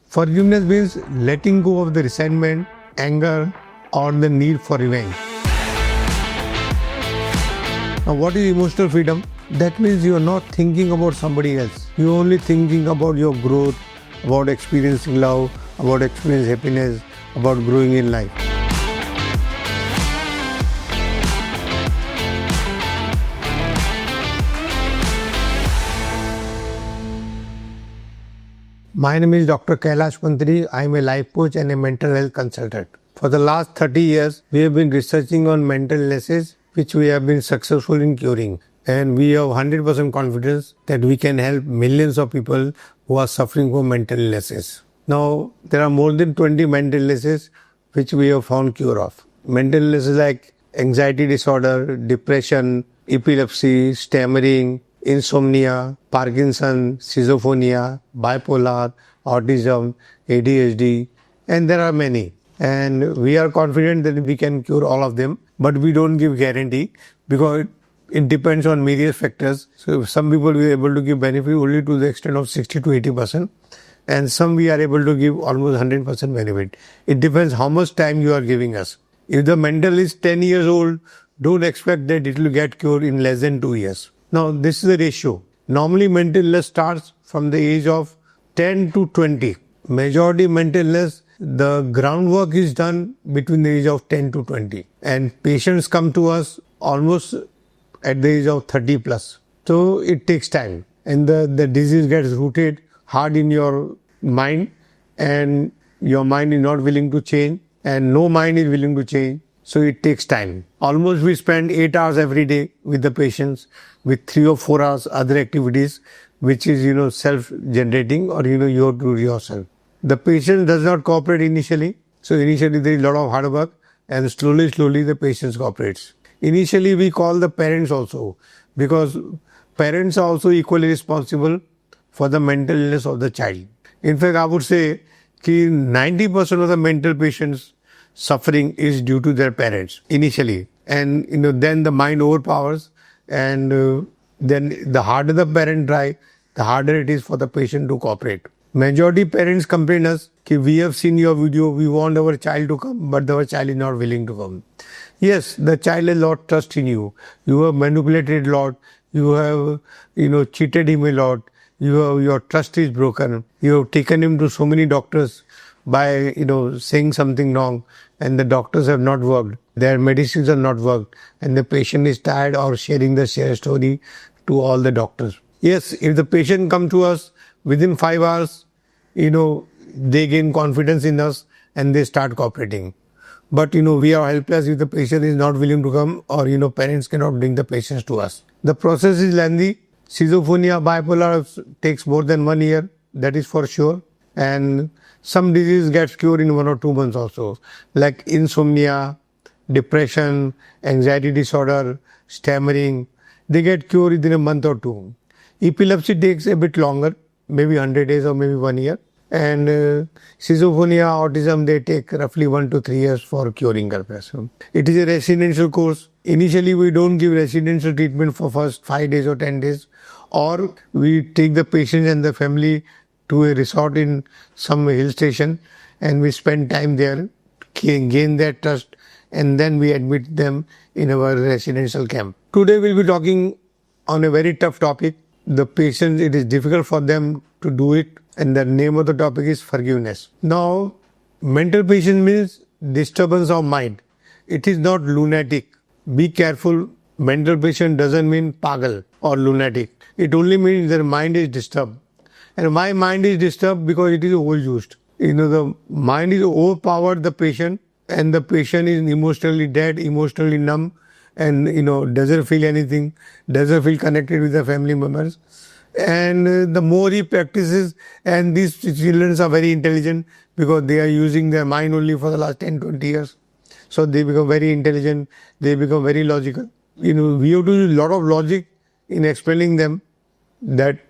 Forgiveness means letting go of the resentment, anger, or the need for revenge. Now, what is emotional freedom? That means you are not thinking about somebody else. You are only thinking about your growth, about experiencing love, about experiencing happiness, about growing in life. My name is Dr. Kailash Mantry. I am a life coach and a mental health consultant. For the last 30 years, we have been researching on mental illnesses, which we have been successful in curing. And we have 100% confidence that we can help millions of people who are suffering from mental illnesses. Now, there are more than 20 mental illnesses which we have found cure of. Mental illnesses like anxiety disorder, depression, epilepsy, stammering, insomnia, Parkinson, schizophrenia, bipolar, autism, ADHD, and there are many. And we are confident that we can cure all of them, but we don't give guarantee because it depends on various factors. So some people we are able to give benefit only to the extent of 60 to 80%, and some we are able to give almost 100% benefit. It depends how much time you are giving us. If the mental is 10 years old, don't expect that it will get cured in less than 2 years. Now, this is the ratio. Normally, mental illness starts from the age of 10 to 20. Majority mental illness, the groundwork is done between the age of 10 to 20. And patients come to us almost at the age of 30 plus. So, it takes time. And the disease gets rooted hard in your mind, and your mind is not willing to change, and no mind is willing to change. So it takes time. Almost we spend 8 hours every day with the patients, with 3 or 4 hours other activities, which is, self-generating, or, you have to do yourself. The patient does not cooperate initially. So initially there is a lot of hard work, and slowly the patient cooperates. Initially we call the parents also, because parents are also equally responsible for the mental illness of the child. In fact, I would say that 90% of the mental patients suffering is due to their parents initially, and then the mind overpowers, and then the harder the parent try, the harder it is for the patient to cooperate. Majority parents complain us that we have seen your video, we want our child to come, but our child is not willing to come. Yes, the child has a lot of trust in you. You have manipulated a lot. You have cheated him a lot. Your trust is broken. You have taken him to so many doctors by saying something wrong, and the doctors have not worked, their medicines have not worked, and the patient is tired of sharing the story to all the doctors. Yes, if the patient come to us within 5 hours, they gain confidence in us and they start cooperating. But we are helpless if the patient is not willing to come, or parents cannot bring the patients to us. The process is lengthy. Schizophrenia, bipolar takes more than 1 year, that is for sure. And some disease gets cured in 1 or 2 months also, like insomnia, depression, anxiety disorder, stammering. They get cured within a month or 2. Epilepsy takes a bit longer, maybe 100 days or maybe 1 year. And schizophrenia, autism, they take roughly 1 to 3 years for curing a person. It is a residential course. Initially, we don't give residential treatment for first 5 days or 10 days, or we take the patient and the family to a resort in some hill station, and we spend time there, gain their trust, and then we admit them in our residential camp. Today we'll be talking on a very tough topic. The patients, it is difficult for them to do it, and the name of the topic is forgiveness. Now, mental patient means disturbance of mind. It is not lunatic. Be careful. Mental patient doesn't mean pagal or lunatic. It only means their mind is disturbed. And my mind is disturbed because it is overused. The mind is overpowered the patient, and the patient is emotionally dead, emotionally numb, and doesn't feel anything, doesn't feel connected with the family members. And the more he practices, and these children are very intelligent because they are using their mind only for the last 10-20 years. So they become very intelligent, they become very logical. We have to use a lot of logic in explaining them that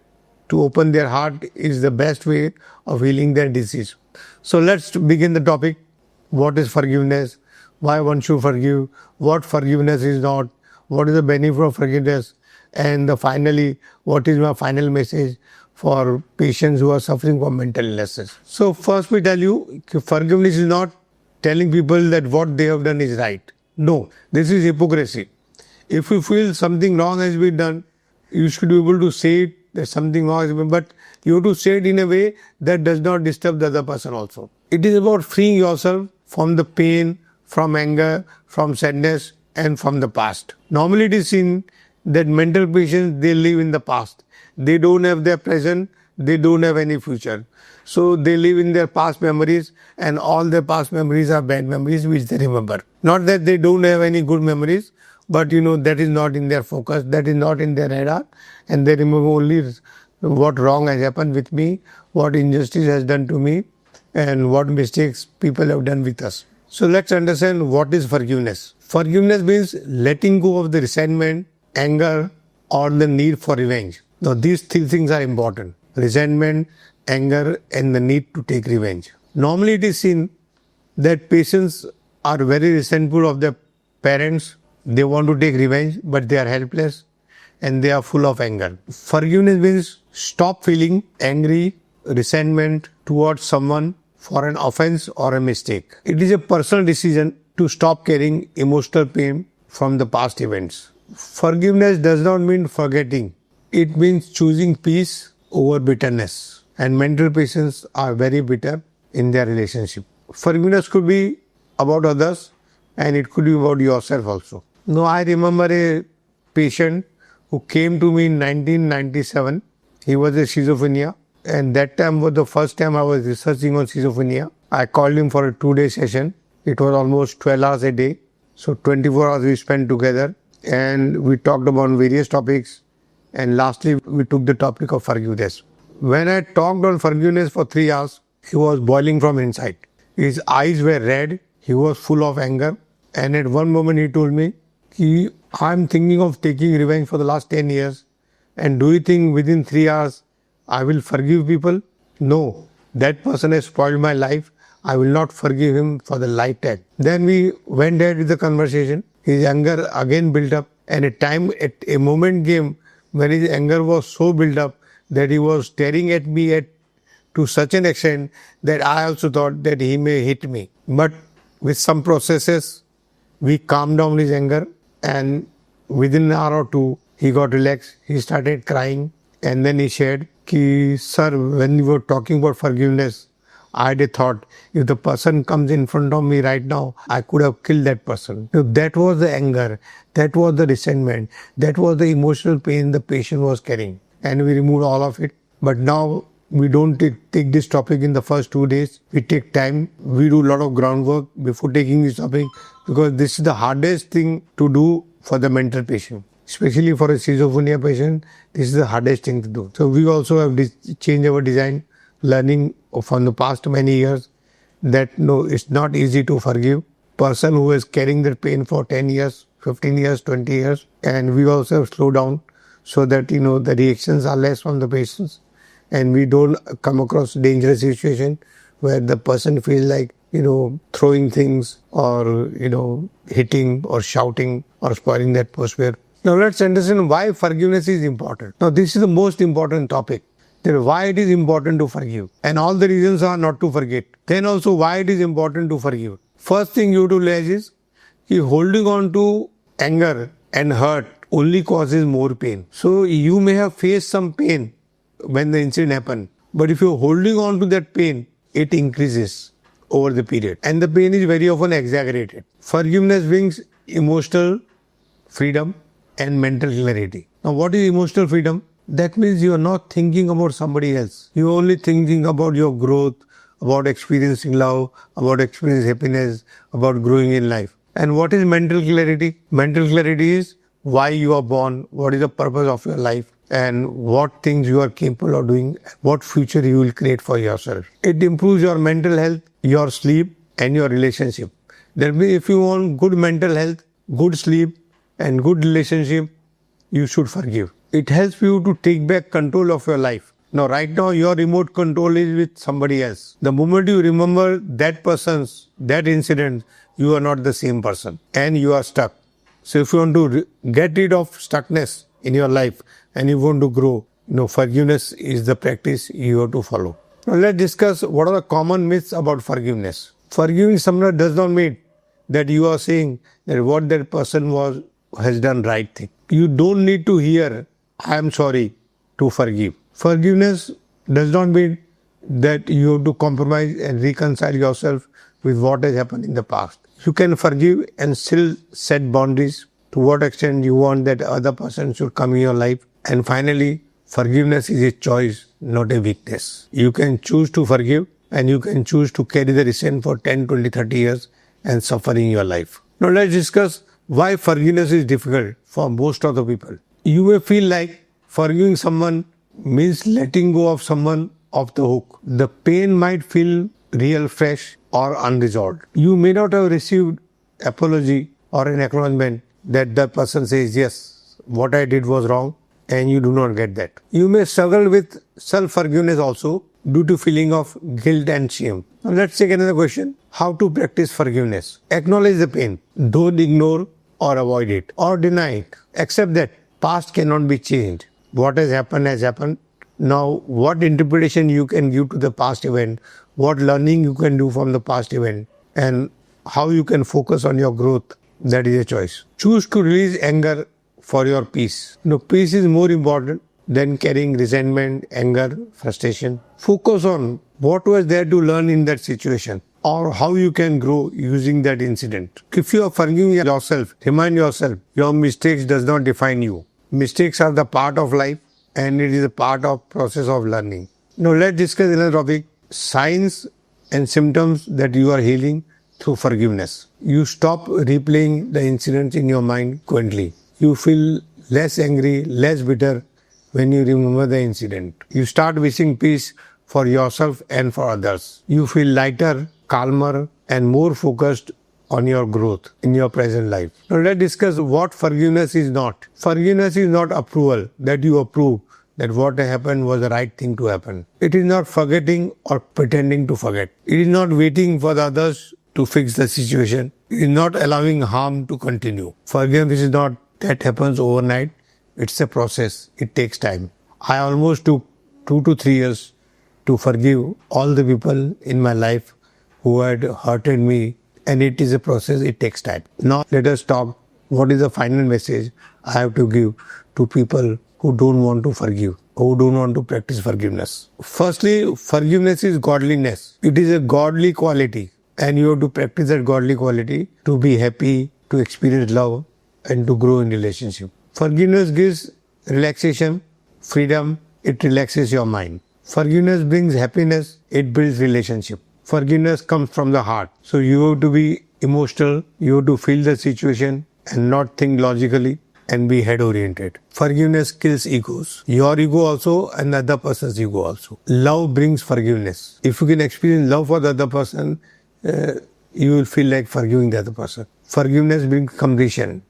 to open their heart is the best way of healing their disease. So let's begin the topic. What is forgiveness? Why one should forgive? What forgiveness is not? What is the benefit of forgiveness? And finally, what is my final message for patients who are suffering from mental illnesses. So first we tell you, forgiveness is not telling people that what they have done is right. No, this is hypocrisy. If you feel something wrong has been done, you should be able to say it, that something wrong has been, but you have to say it in a way that does not disturb the other person also. It is about freeing yourself from the pain, from anger, from sadness, and from the past. Normally it is seen that mental patients, they live in the past. They don't have their present, they don't have any future. So they live in their past memories, and all their past memories are bad memories which they remember. Not that they don't have any good memories, but that is not in their focus, that is not in their radar, and they remember only what wrong has happened with me, what injustice has done to me, and what mistakes people have done with us. So let's understand what is forgiveness. Forgiveness means letting go of the resentment, anger, or the need for revenge. Now these three things are important: resentment, anger, and the need to take revenge. Normally it is seen that patients are very resentful of their parents. They want to take revenge, but they are helpless and they are full of anger. Forgiveness means stop feeling angry, resentment towards someone for an offense or a mistake. It is a personal decision to stop carrying emotional pain from the past events. Forgiveness does not mean forgetting. It means choosing peace over bitterness. And mental patients are very bitter in their relationship. Forgiveness could be about others, and it could be about yourself also. Now, I remember a patient who came to me in 1997. He was a schizophrenia, and that time was the first time I was researching on schizophrenia. I called him for a 2-day session. It was almost 12 hours a day. So 24 hours we spent together, and we talked about various topics, and lastly we took the topic of forgiveness. When I talked on forgiveness for 3 hours, he was boiling from inside. His eyes were red, he was full of anger, and at one moment he told me, I'm thinking of taking revenge for the last 10 years, and do you think within 3 hours I will forgive people? No, that person has spoiled my life. I will not forgive him for the lifetime. Then we went ahead with the conversation. His anger again built up, and a moment came when his anger was so built up that he was staring at me to such an extent that I also thought that he may hit me. But with some processes, we calmed down his anger, and within an hour or two, he got relaxed. He started crying, and then he shared, Sir, when you were talking about forgiveness, I had a thought, if the person comes in front of me right now, I could have killed that person. So that was the anger, that was the resentment, that was the emotional pain the patient was carrying. And we removed all of it. But now we don't take this topic in the first 2 days. We take time. We do a lot of groundwork before taking this topic, because this is the hardest thing to do for the mental patient. Especially for a schizophrenia patient, this is the hardest thing to do. So we also have changed our design, learning from the past many years that no, it's not easy to forgive person who is carrying their pain for 10 years, 15 years, 20 years. And we also have slowed down so that, the reactions are less from the patients, and we don't come across dangerous situation where the person feels like, throwing things or, hitting or shouting or spoiling the atmosphere. Now let's understand why forgiveness is important. Now this is the most important topic. That why it is important to forgive. And all the reasons are not to forget. Then also why it is important to forgive. First thing you have to realize is holding on to anger and hurt only causes more pain. So you may have faced some pain when the incident happened, but if you're holding on to that pain, it increases over the period, and the pain is very often exaggerated. Forgiveness brings emotional freedom and mental clarity. Now what is emotional freedom? That means you are not thinking about somebody else. You are only thinking about your growth, about experiencing love, about experiencing happiness, about growing in life. And what is mental clarity? Mental clarity is why you are born, what is the purpose of your life, and what things you are capable of doing, what future you will create for yourself. It improves your mental health, your sleep, and your relationship. That means if you want good mental health, good sleep, and good relationship, you should forgive. It helps you to take back control of your life. Now, right now, your remote control is with somebody else. The moment you remember that incident, you are not the same person and you are stuck. So if you want to get rid of stuckness in your life and you want to grow, Forgiveness is the practice you have to follow. Now let's discuss what are the common myths about forgiveness. Forgiving someone does not mean that you are saying that what that person has done right thing. You don't need to hear, I am sorry, to forgive. Forgiveness does not mean that you have to compromise and reconcile yourself with what has happened in the past. You can forgive and still set boundaries to what extent you want that other person should come in your life. And finally, forgiveness is a choice, not a weakness. You can choose to forgive and you can choose to carry the resentment for 10, 20, 30 years and suffer in your life. Now let's discuss why forgiveness is difficult for most of the people. You may feel like forgiving someone means letting go of someone off the hook. The pain might feel real, fresh or unresolved. You may not have received apology or an acknowledgement that the person says, yes, what I did was wrong, and you do not get that. You may struggle with self-forgiveness also due to feeling of guilt and shame. Now let's take another question. How to practice forgiveness? Acknowledge the pain. Don't ignore or avoid it or deny it. Accept that past cannot be changed. What has happened has happened. Now, what interpretation you can give to the past event, what learning you can do from the past event, and how you can focus on your growth, that is a choice. Choose to release anger for your peace. Peace is more important than carrying resentment, anger, frustration. Focus on what was there to learn in that situation or how you can grow using that incident. If you are forgiving yourself, remind yourself your mistakes does not define you. Mistakes are the part of life and it is a part of process of learning. Now let's discuss another topic, signs and symptoms that you are healing through forgiveness. You stop replaying the incidents in your mind frequently. You feel less angry, less bitter when you remember the incident. You start wishing peace for yourself and for others. You feel lighter, calmer and more focused on your growth in your present life. Now let's discuss what forgiveness is not. Forgiveness is not approval, that you approve that what happened was the right thing to happen. It is not forgetting or pretending to forget. It is not waiting for the others to fix the situation. It is not allowing harm to continue. Forgiveness is not that happens overnight. It's a process. It takes time. I almost took 2 to 3 years to forgive all the people in my life who had hurted me, and it is a process. It takes time. Now let us talk. What is the final message I have to give to people who don't want to forgive, who don't want to practice forgiveness? Firstly, forgiveness is godliness. It is a godly quality, and you have to practice that godly quality to be happy, to experience love, and to grow in relationship. Forgiveness gives relaxation, freedom. It relaxes your mind. Forgiveness brings happiness. It builds relationship. Forgiveness comes from the heart. So you have to be emotional. You have to feel the situation and not think logically and be head oriented. Forgiveness kills egos. Your ego also and the other person's ego also. Love brings forgiveness. If you can experience love for the other person, you will feel like forgiving the other person. Forgiveness brings completion.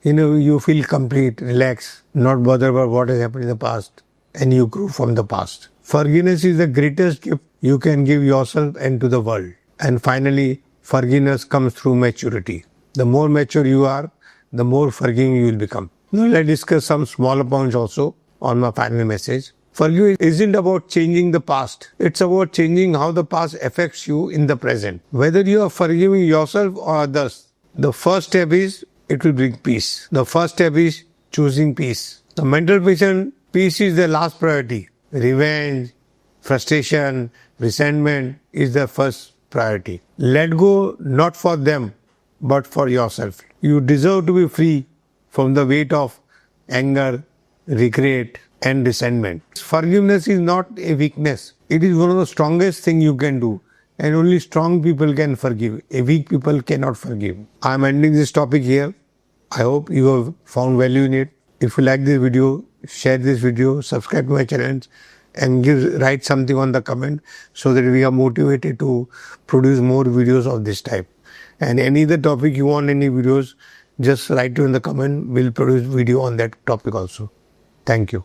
You feel complete, relaxed, not bothered about what has happened in the past, and you grow from the past. Forgiveness is the greatest gift you can give yourself and to the world. And finally, forgiveness comes through maturity. The more mature you are, the more forgiving you will become. Now let's discuss some smaller points also on my final message. Forgiving isn't about changing the past. It's about changing how the past affects you in the present. Whether you are forgiving yourself or others, the first step is it will bring peace. The first step is choosing peace. The mental patient, peace is the last priority. Revenge, frustration, resentment is the first priority. Let go not for them, but for yourself. You deserve to be free from the weight of anger, regret, and resentment. Forgiveness is not a weakness. It is one of the strongest things you can do. And only strong people can forgive. A weak people cannot forgive. I am ending this topic here. I hope you have found value in it. If you like this video, share this video, subscribe to my channel, and write something on the comment so that we are motivated to produce more videos of this type. And any other topic you want, any videos, just write it in the comment. We'll produce video on that topic also. Thank you.